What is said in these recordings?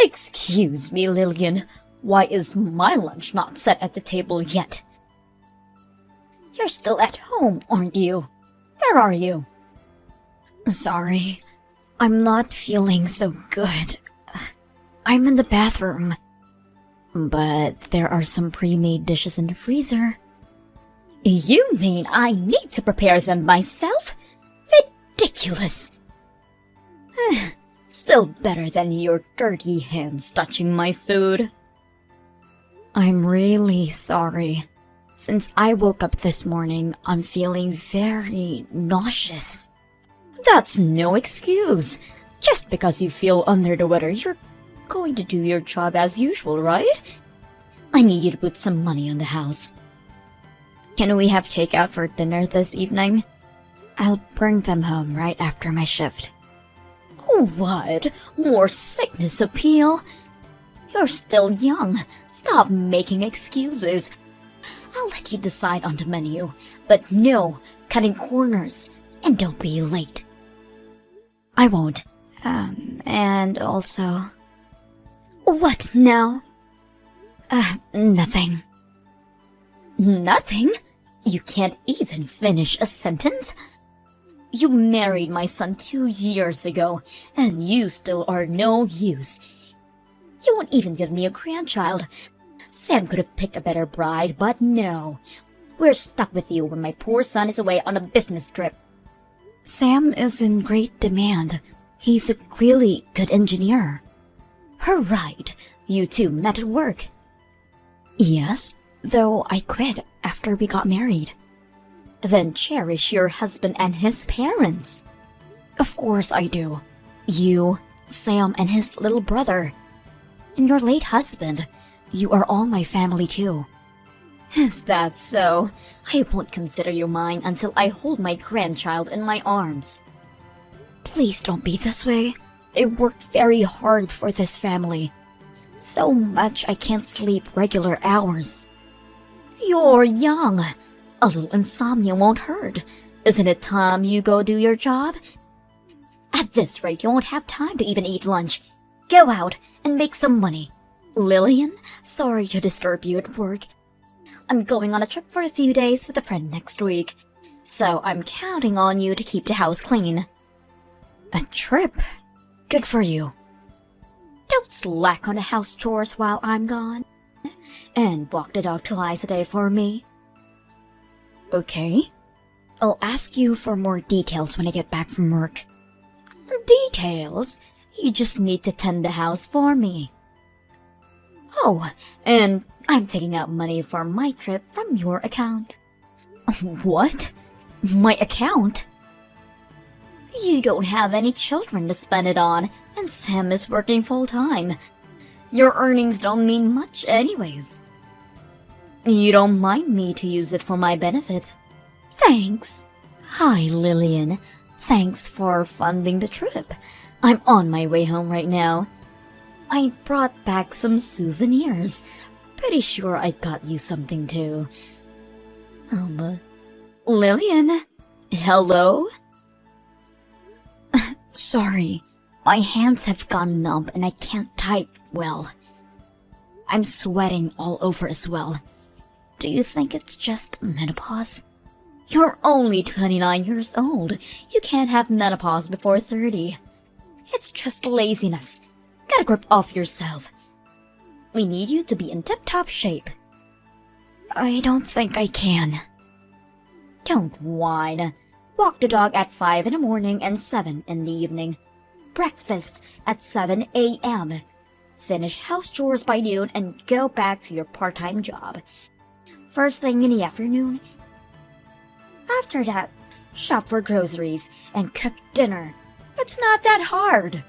Excuse me, Lillian. Why is my lunch not set at the table yet? You're still at home, aren't you? Where are you? Sorry, I'm not feeling so good. I'm in the bathroom. But there are some pre-made dishes in the freezer. You mean I need to prepare them myself? Ridiculous! Still better than your dirty hands touching my food. I'm really sorry. Since I woke up this morning, I'm feeling very nauseous. That's no excuse. Just because you feel under the weather, you're going to do your job as usual, right? I need you to put some money on the house. Can we have takeout for dinner this evening? I'll bring them home right after my shift. What? More sickness appeal? You're still young. Stop making excuses. I'll let you decide on the menu, but no cutting corners, and don't be late. I won't. And also... What now? Nothing. Nothing? You can't even finish a sentence? You married my son 2 years ago, and you still are no use. You won't even give me a grandchild. Sam could have picked a better bride, but no. We're stuck with you when my poor son is away on a business trip. Sam is in great demand. He's a really good engineer. Right. You two met at work. Yes, though I quit after we got married. Then cherish your husband and his parents. Of course I do. You, Sam and his little brother, and your late husband. You are all my family too. Is that so? I won't consider you mine until I hold my grandchild in my arms. Please don't be this way. I worked very hard for this family. So much I can't sleep regular hours. You're young. A little insomnia won't hurt. Isn't it time you go do your job? At this rate, you won't have time to even eat lunch. Go out and make some money. Lillian, sorry to disturb you at work. I'm going on a trip for a few days with a friend next week, so I'm counting on you to keep the house clean. A trip? Good for you. Don't slack on the house chores while I'm gone. And walk the dog twice a day for me. Okay. I'll ask you for more details when I get back from work. Details? You just need to tend the house for me. Oh, and I'm taking out money for my trip from your account. What? My account? You don't have any children to spend it on, and Sam is working full-time. Your earnings don't mean much anyways. You don't mind me to use it for my benefit. Thanks. Hi, Lillian. Thanks for funding the trip. I'm on my way home right now. I brought back some souvenirs. Pretty sure I got you something too. Lillian? Hello? Sorry. My hands have gone numb and I can't type well. I'm sweating all over as well. Do you think it's just menopause? You're only 29 years old. You can't have menopause before 30. It's just laziness. Get a grip off yourself. We need you to be in tip-top shape. I don't think I can. Don't whine. Walk the dog at 5 in the morning and 7 in the evening. Breakfast at 7 a.m. Finish house chores by noon and go back to your part-time job. First thing in the afternoon. After that, shop for groceries and cook dinner. It's not that hard.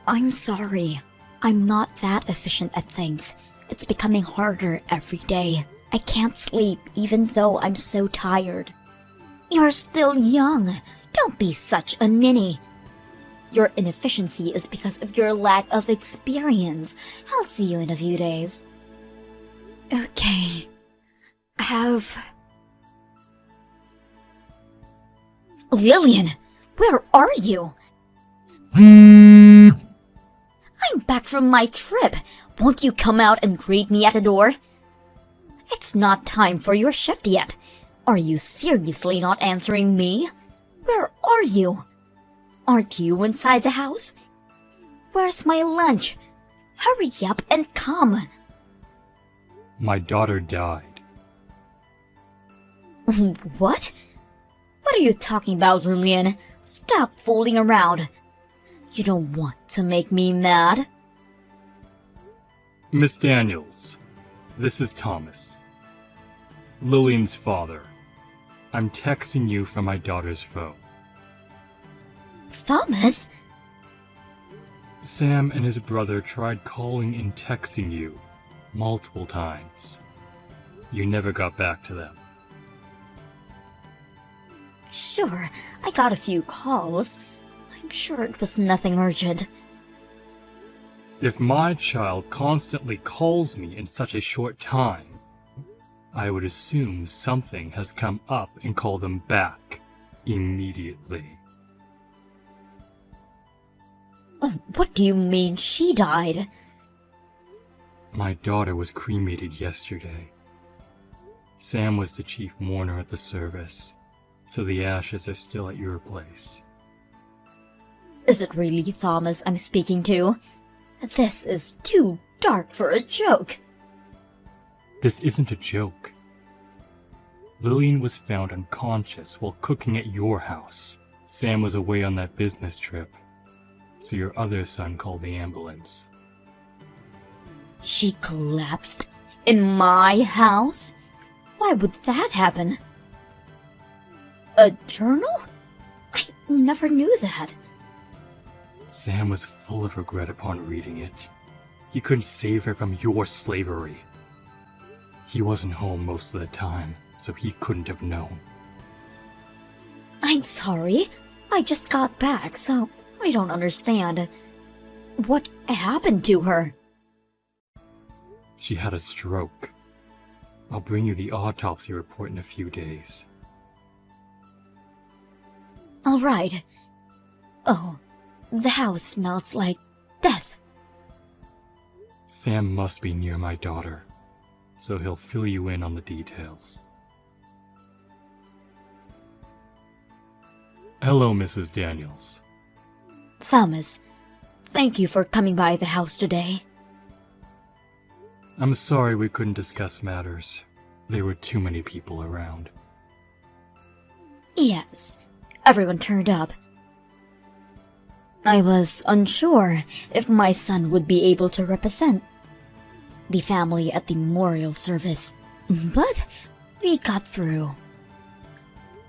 I'm sorry. I'm not that efficient at things. It's becoming harder every day. I can't sleep even though I'm so tired. You're still young. Don't be such a ninny. Your inefficiency is because of your lack of experience. I'll see you in a few days. Okay. Lillian, where are you? back from my trip. Won't you come out and greet me at the door? It's not time for your shift yet. Are you seriously not answering me? Where are you? Aren't you inside the house? Where's my lunch? Hurry up and come. My daughter died. What? What are you talking about, Lillian? Stop fooling around. You don't want to make me mad. Miss Daniels, this is Thomas, Lillian's father. I'm texting you from my daughter's phone. Thomas? Sam and his brother tried calling and texting you multiple times. You never got back to them. Sure, I got a few calls. I'm sure it was nothing urgent. If my child constantly calls me in such a short time, I would assume something has come up and call them back immediately. What do you mean she died? My daughter was cremated yesterday. Sam was the chief mourner at the service, so the ashes are still at your place. Is it really Thomas I'm speaking to? This is too dark for a joke. This isn't a joke. Lillian was found unconscious while cooking at your house. Sam was away on that business trip, so your other son called the ambulance. She collapsed in my house? Why would that happen? A journal? I never knew that. Sam was full of regret upon reading it. He couldn't save her from your slavery. He wasn't home most of the time, so he couldn't have known. I'm sorry. I just got back, so I don't understand. What happened to her? She had a stroke. I'll bring you the autopsy report in a few days. All right. Oh, the house smells like death. Sam must be near my daughter, so he'll fill you in on the details. Hello, Mrs. Daniels. Thomas, thank you for coming by the house today. I'm sorry we couldn't discuss matters. There were too many people around. Yes, everyone turned up. I was unsure if my son would be able to represent the family at the memorial service, but we got through.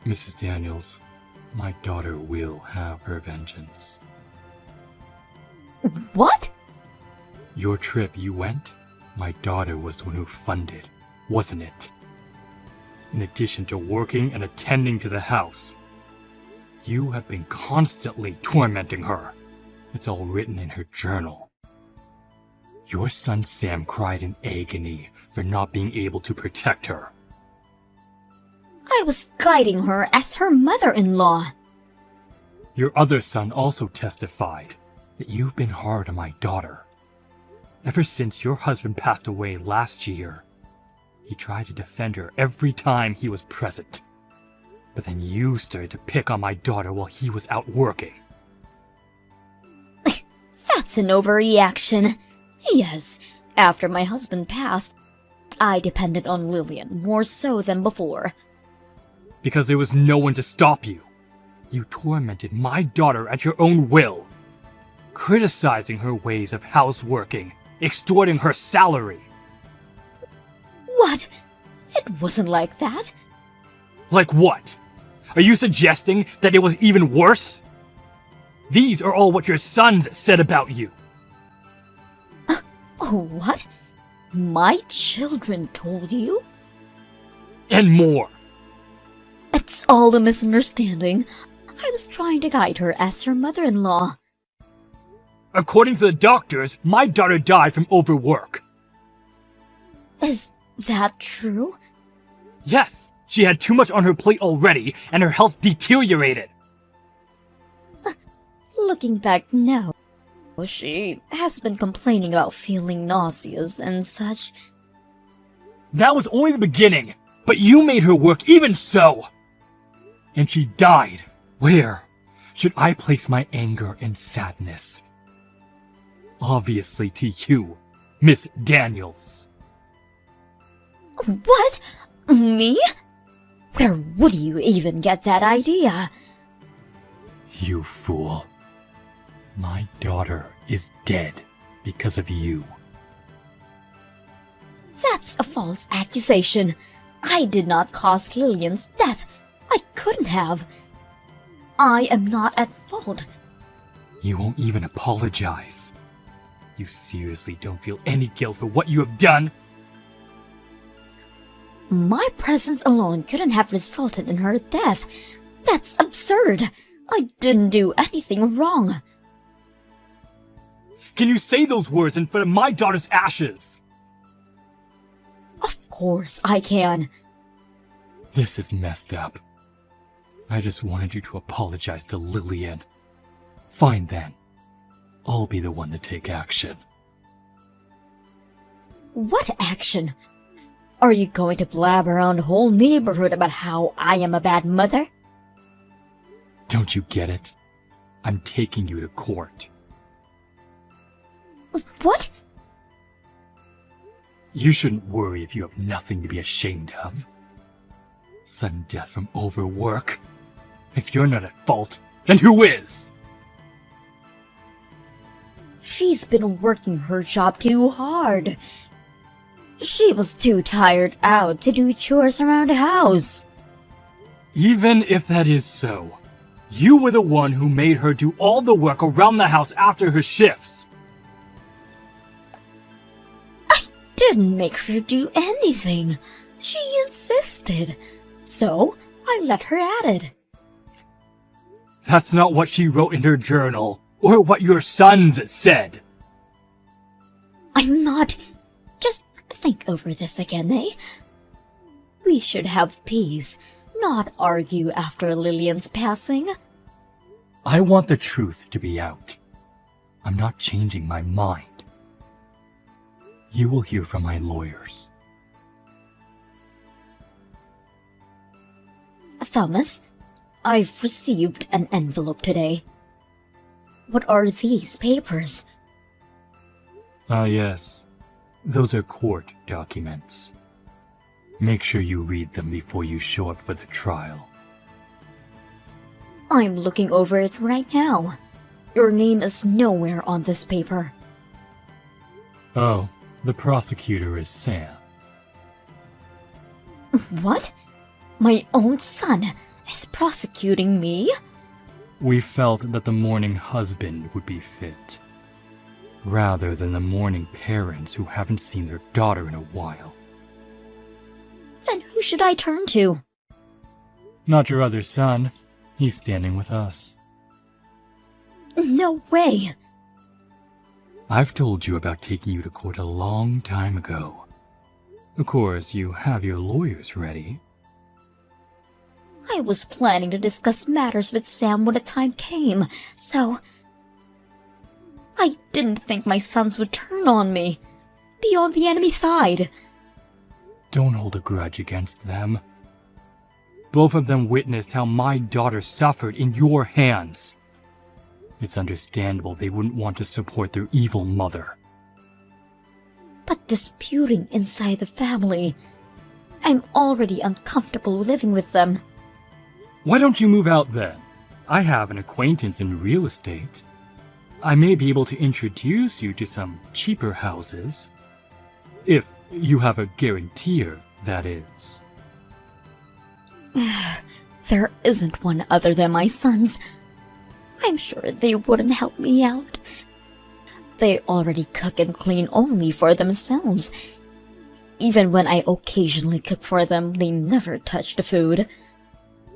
Mrs. Daniels, my daughter will have her vengeance. What? Your trip you went, my daughter was the one who funded, wasn't it? In addition to working and attending to the house, you have been constantly tormenting her. It's all written in her journal. Your son Sam cried in agony for not being able to protect her. I was guiding her as her mother-in-law. Your other son also testified that you've been hard on my daughter. Ever since your husband passed away last year, he tried to defend her every time he was present. But then you started to pick on my daughter while he was out working. That's an overreaction. Yes, after my husband passed, I depended on Lillian more so than before. Because there was no one to stop you. You tormented my daughter at your own will, criticizing her ways of houseworking, extorting her salary. What? It wasn't like that. Like what? Are you suggesting that it was even worse? These are all what your sons said about you. Oh, what? My children told you? And more. It's all a misunderstanding. I was trying to guide her as her mother-in-law. According to the doctors, my daughter died from overwork. Is that true? Yes, she had too much on her plate already, and her health deteriorated. Looking back, no. She has been complaining about feeling nauseous and such. That was only the beginning, but you made her work even so! And she died. Where should I place my anger and sadness? Obviously to you, Miss Daniels. What? Me? Where would you even get that idea? You fool. My daughter is dead because of you. That's a false accusation. I did not cause Lillian's death. I couldn't have. I am not at fault. You won't even apologize. You seriously don't feel any guilt for what you have done? My presence alone couldn't have resulted in her death. That's absurd. I didn't do anything wrong. Can you say those words in front of my daughter's ashes? Of course I can. This is messed up. I just wanted you to apologize to Lillian. Fine then. I'll be the one to take action. What action? Are you going to blab around the whole neighborhood about how I am a bad mother? Don't you get it? I'm taking you to court. What? You shouldn't worry if you have nothing to be ashamed of. Sudden death from overwork? If you're not at fault, then who is? She's been working her job too hard. She was too tired out to do chores around the house. Even if that is so, you were the one who made her do all the work around the house after her shifts. Didn't make her do anything. She insisted. So, I let her at it. That's not what she wrote in her journal, or what your sons said. I'm not... Just think over this again, eh? We should have peace, not argue after Lillian's passing. I want the truth to be out. I'm not changing my mind. You will hear from my lawyers. Thomas, I've received an envelope today. What are these papers? Ah, yes. Those are court documents. Make sure you read them before you show up for the trial. I'm looking over it right now. Your name is nowhere on this paper. Oh, the prosecutor is Sam. What? My own son is prosecuting me? We felt that the mourning husband would be fit, rather than the mourning parents who haven't seen their daughter in a while. Then who should I turn to? Not your other son. He's standing with us. No way. I've told you about taking you to court a long time ago. Of course, you have your lawyers ready. I was planning to discuss matters with Sam when the time came, so... I didn't think my sons would turn on me. Be on the enemy side. Don't hold a grudge against them. Both of them witnessed how my daughter suffered in your hands. It's understandable they wouldn't want to support their evil mother. But disputing inside the family... I'm already uncomfortable living with them. Why don't you move out then? I have an acquaintance in real estate. I may be able to introduce you to some cheaper houses. If you have a guarantor, that is. There isn't one other than my sons. I'm sure they wouldn't help me out. They already cook and clean only for themselves. Even when I occasionally cook for them, they never touch the food.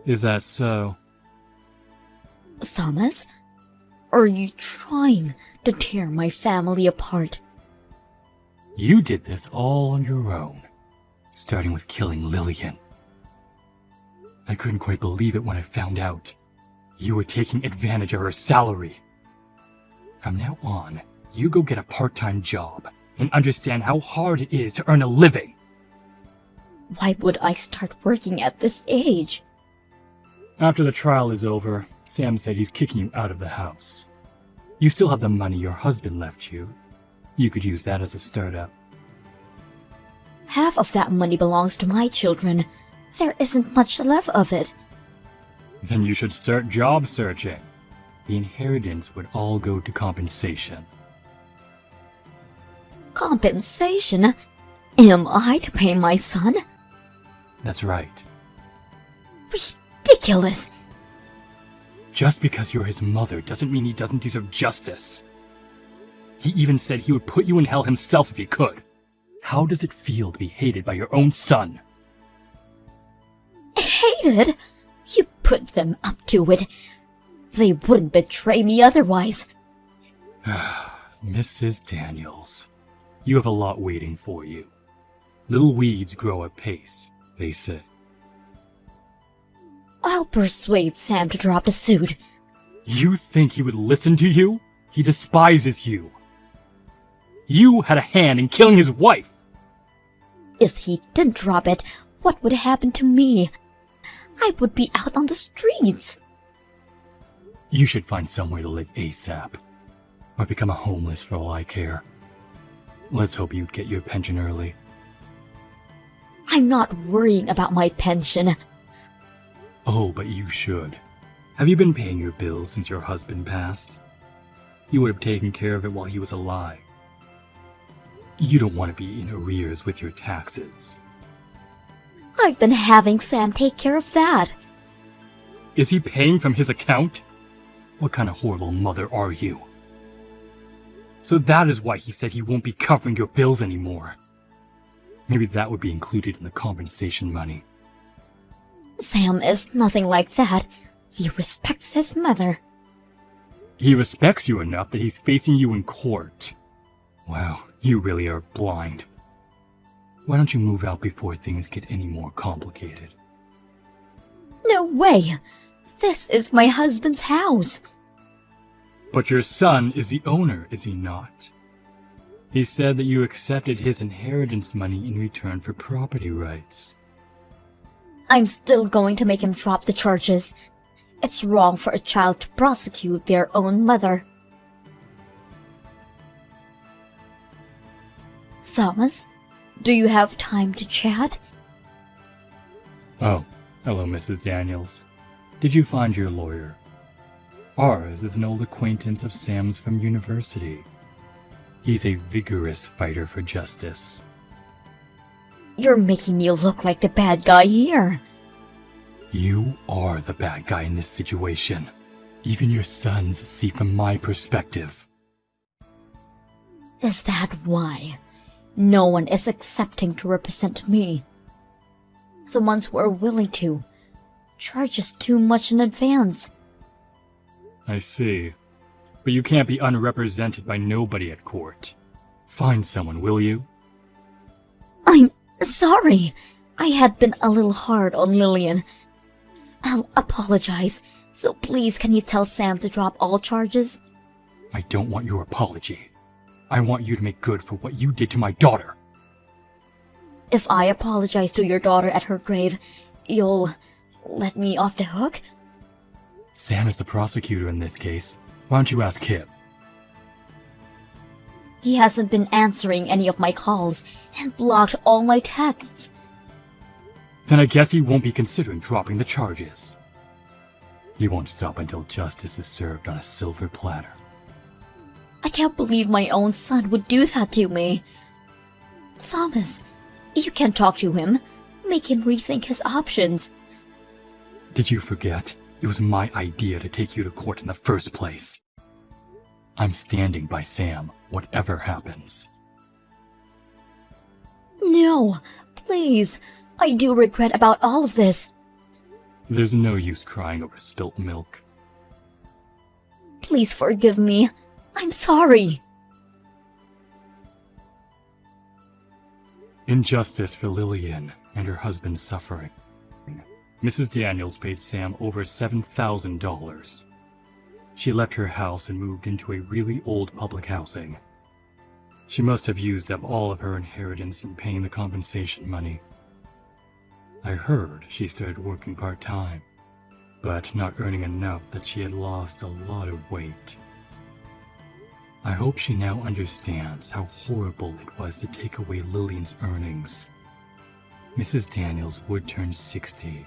Is that so? Thomas, are you trying to tear my family apart? You did this all on your own, starting with killing Lillian. I couldn't quite believe it when I found out. You were taking advantage of her salary. From now on, you go get a part-time job and understand how hard it is to earn a living. Why would I start working at this age? After the trial is over, Sam said he's kicking you out of the house. You still have the money your husband left you. You could use that as a startup. Half of that money belongs to my children. There isn't much left of it. Then you should start job searching. The inheritance would all go to compensation. Compensation? Am I to pay my son? That's right. Ridiculous! Just because you're his mother doesn't mean he doesn't deserve justice. He even said he would put you in hell himself if he could. How does it feel to be hated by your own son? Hated? You put them up to it. They wouldn't betray me otherwise. Mrs. Daniels, you have a lot waiting for you. Little weeds grow apace, they say. I'll persuade Sam to drop the suit. You think he would listen to you? He despises you. You had a hand in killing his wife. If he didn't drop it, what would happen to me? I would be out on the streets. You should find somewhere to live ASAP. Or become a homeless for all I care. Let's hope you'd get your pension early. I'm not worrying about my pension. Oh, but you should. Have you been paying your bills since your husband passed? You would have taken care of it while he was alive. You don't want to be in arrears with your taxes. I've been having Sam take care of that. Is he paying from his account? What kind of horrible mother are you? So that is why he said he won't be covering your bills anymore. Maybe that would be included in the compensation money. Sam is nothing like that. He respects his mother. He respects you enough that he's facing you in court. Wow, you really are blind. Why don't you move out before things get any more complicated? No way! This is my husband's house. But your son is the owner, is he not? He said that you accepted his inheritance money in return for property rights. I'm still going to make him drop the charges. It's wrong for a child to prosecute their own mother. Thomas, do you have time to chat? Oh, hello, Mrs. Daniels. Did you find your lawyer? Ours is an old acquaintance of Sam's from university. He's a vigorous fighter for justice. You're making me look like the bad guy here. You are the bad guy in this situation. Even your sons see from my perspective. Is that why? No one is accepting to represent me. The ones who are willing to charge us too much in advance. I see. But you can't be unrepresented by nobody at court. Find someone, will you? I'm sorry. I had been a little hard on Lillian. I'll apologize. So please, can you tell Sam to drop all charges? I don't want your apology. I want you to make good for what you did to my daughter. If I apologize to your daughter at her grave, you'll let me off the hook? Sam is the prosecutor in this case. Why don't you ask him? He hasn't been answering any of my calls and blocked all my texts. Then I guess he won't be considering dropping the charges. He won't stop until justice is served on a silver platter. I can't believe my own son would do that to me. Thomas, you can talk to him. Make him rethink his options. Did you forget? It was my idea to take you to court in the first place. I'm standing by Sam, whatever happens. No, please. I do regret about all of this. There's no use crying over spilt milk. Please forgive me. I'm sorry. In justice for Lillian and her husband's suffering, Mrs. Daniels paid Sam over $7,000. She left her house and moved into a really old public housing. She must have used up all of her inheritance in paying the compensation money. I heard she started working part-time, but not earning enough that she had lost a lot of weight. I hope she now understands how horrible it was to take away Lillian's earnings. Mrs. Daniels would turn 60,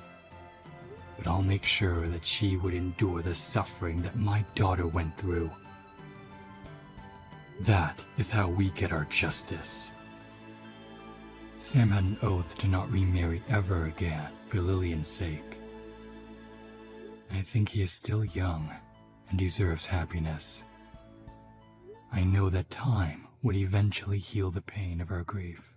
but I'll make sure that she would endure the suffering that my daughter went through. That is how we get our justice. Sam had an oath to not remarry ever again for Lillian's sake. I think he is still young and deserves happiness. I know that time would eventually heal the pain of our grief.